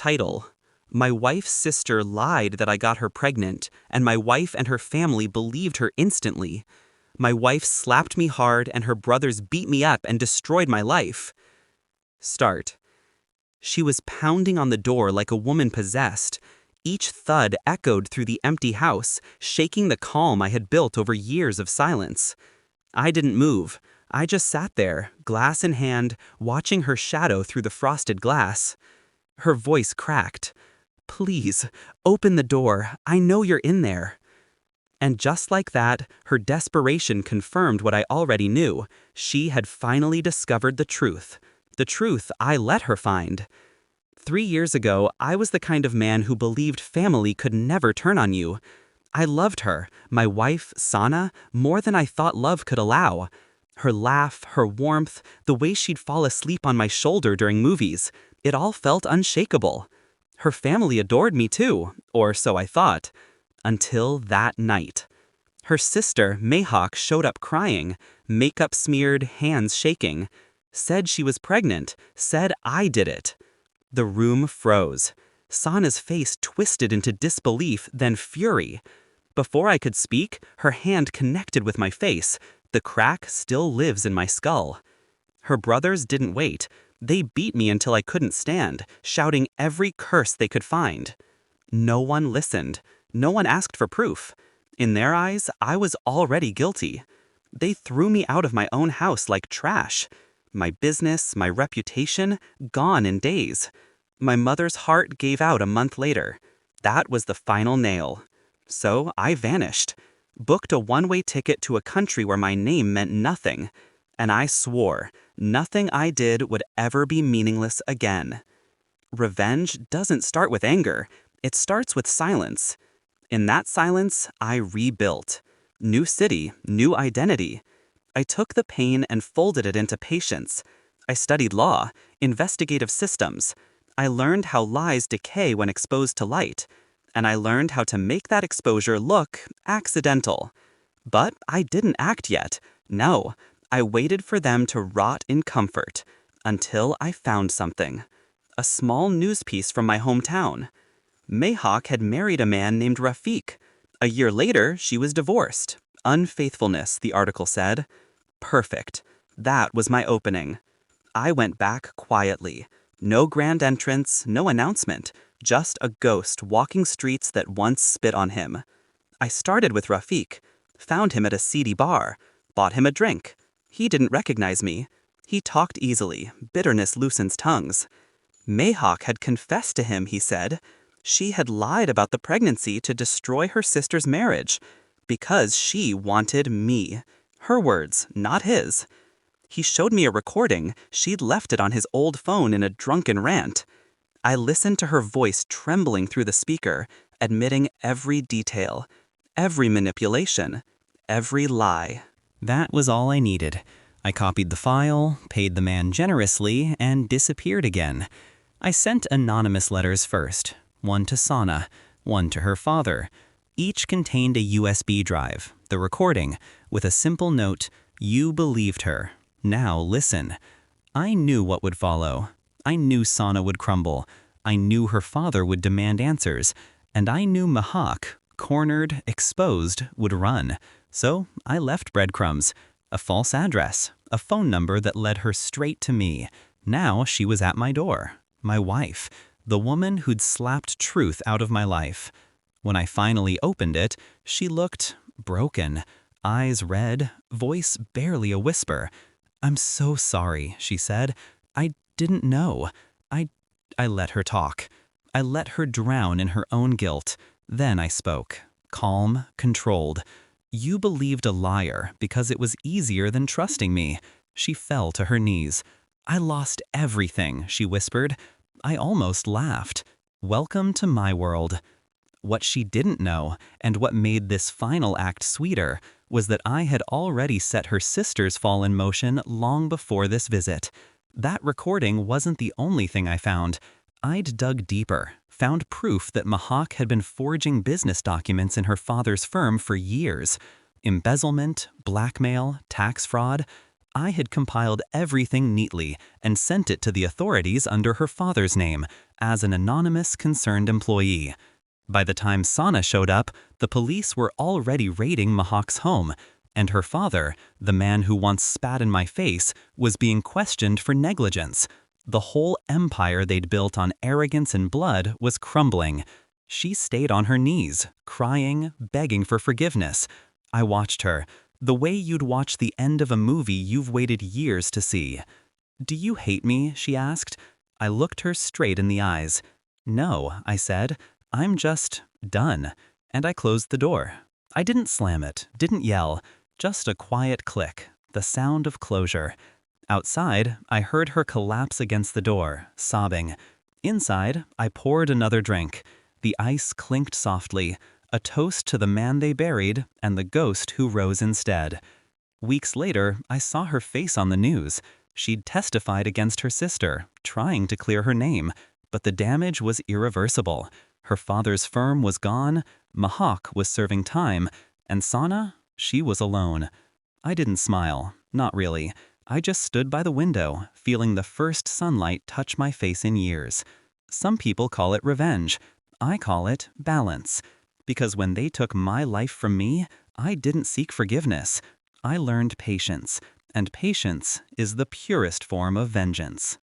Title: My wife's sister lied that I got her pregnant, and my wife and her family believed her instantly. My wife slapped me hard, and her brothers beat me up and destroyed my life. Start: She was pounding on the door like a woman possessed. Each thud echoed through the empty house, shaking the calm I had built over years of silence. I didn't move. I just sat there, glass in hand, watching her shadow through the frosted glass. Her voice cracked. "Please, open the door. I know you're in there." And just like that, her desperation confirmed what I already knew. She had finally discovered the truth. The truth I let her find. 3 years ago, I was the kind of man who believed family could never turn on you. I loved her, my wife, Sana, more than I thought love could allow. Her laugh, her warmth, the way she'd fall asleep on my shoulder during movies, it all felt unshakable. Her family adored me too, or so I thought. Until that night. Her sister, Mayhawk, showed up crying, makeup smeared, hands shaking. Said she was pregnant, said I did it. The room froze. Sana's face twisted into disbelief, then fury. Before I could speak, her hand connected with my face. The crack still lives in my skull. Her brothers didn't wait. They beat me until I couldn't stand, shouting every curse they could find. No one listened. No one asked for proof. In their eyes, I was already guilty. They threw me out of my own house like trash. My business, my reputation, gone in days. My mother's heart gave out a month later. That was the final nail. So I vanished. Booked a one-way ticket to a country where my name meant nothing. And I swore, nothing I did would ever be meaningless again. Revenge doesn't start with anger. It starts with silence. In that silence, I rebuilt. New city, new identity. I took the pain and folded it into patience. I studied law, investigative systems. I learned how lies decay when exposed to light. And I learned how to make that exposure look accidental. But I didn't act yet. No, I waited for them to rot in comfort. Until I found something. A small news piece from my hometown. Mayhawk had married a man named Rafiq. A year later, she was divorced. Unfaithfulness, the article said. Perfect. That was my opening. I went back quietly. No grand entrance, no announcement. Just a ghost walking streets that once spit on him. I started with Rafiq. Found him at a seedy bar. Bought him a drink. He didn't recognize me. He talked easily. Bitterness loosens tongues. Mayhawk had confessed to him, he said. She had lied about the pregnancy to destroy her sister's marriage. Because she wanted me. Her words, not his. He showed me a recording. She'd left it on his old phone in a drunken rant. I listened to her voice trembling through the speaker, admitting every detail, every manipulation, every lie. That was all I needed. I copied the file, paid the man generously, and disappeared again. I sent anonymous letters first, one to Sana, one to her father. Each contained a USB drive, the recording, with a simple note, "You believed her. Now listen." I knew what would follow. I knew Sana would crumble. I knew her father would demand answers. And I knew Mahak, cornered, exposed, would run. So I left breadcrumbs, a false address, a phone number that led her straight to me. Now she was at my door. My wife, the woman who'd slapped truth out of my life. When I finally opened it, she looked broken, eyes red, voice barely a whisper. "I'm so sorry," she said. "I didn't know." I let her talk. I let her drown in her own guilt. Then I spoke, calm, controlled. "You believed a liar because it was easier than trusting me." She fell to her knees. "I lost everything," she whispered. I almost laughed. Welcome to my world. What she didn't know, and what made this final act sweeter, was that I had already set her sister's fall in motion long before this visit. That recording wasn't the only thing I found. I'd dug deeper, found proof that Mahak had been forging business documents in her father's firm for years. Embezzlement, blackmail, tax fraud. I had compiled everything neatly and sent it to the authorities under her father's name, as an anonymous concerned employee. By the time Sana showed up, the police were already raiding Mahak's home, and her father, the man who once spat in my face, was being questioned for negligence. The whole empire they'd built on arrogance and blood was crumbling. She stayed on her knees, crying, begging for forgiveness. I watched her, the way you'd watch the end of a movie you've waited years to see. "Do you hate me?" she asked. I looked her straight in the eyes. "No," I said. "I'm just done." And I closed the door. I didn't slam it, didn't yell, just a quiet click, the sound of closure. Outside, I heard her collapse against the door, sobbing. Inside, I poured another drink. The ice clinked softly, a toast to the man they buried and the ghost who rose instead. Weeks later, I saw her face on the news. She'd testified against her sister, trying to clear her name, but the damage was irreversible. Her father's firm was gone, Mahak was serving time, and Sana, she was alone. I didn't smile, not really. I just stood by the window, feeling the first sunlight touch my face in years. Some people call it revenge. I call it balance. Because when they took my life from me, I didn't seek forgiveness. I learned patience, and patience is the purest form of vengeance.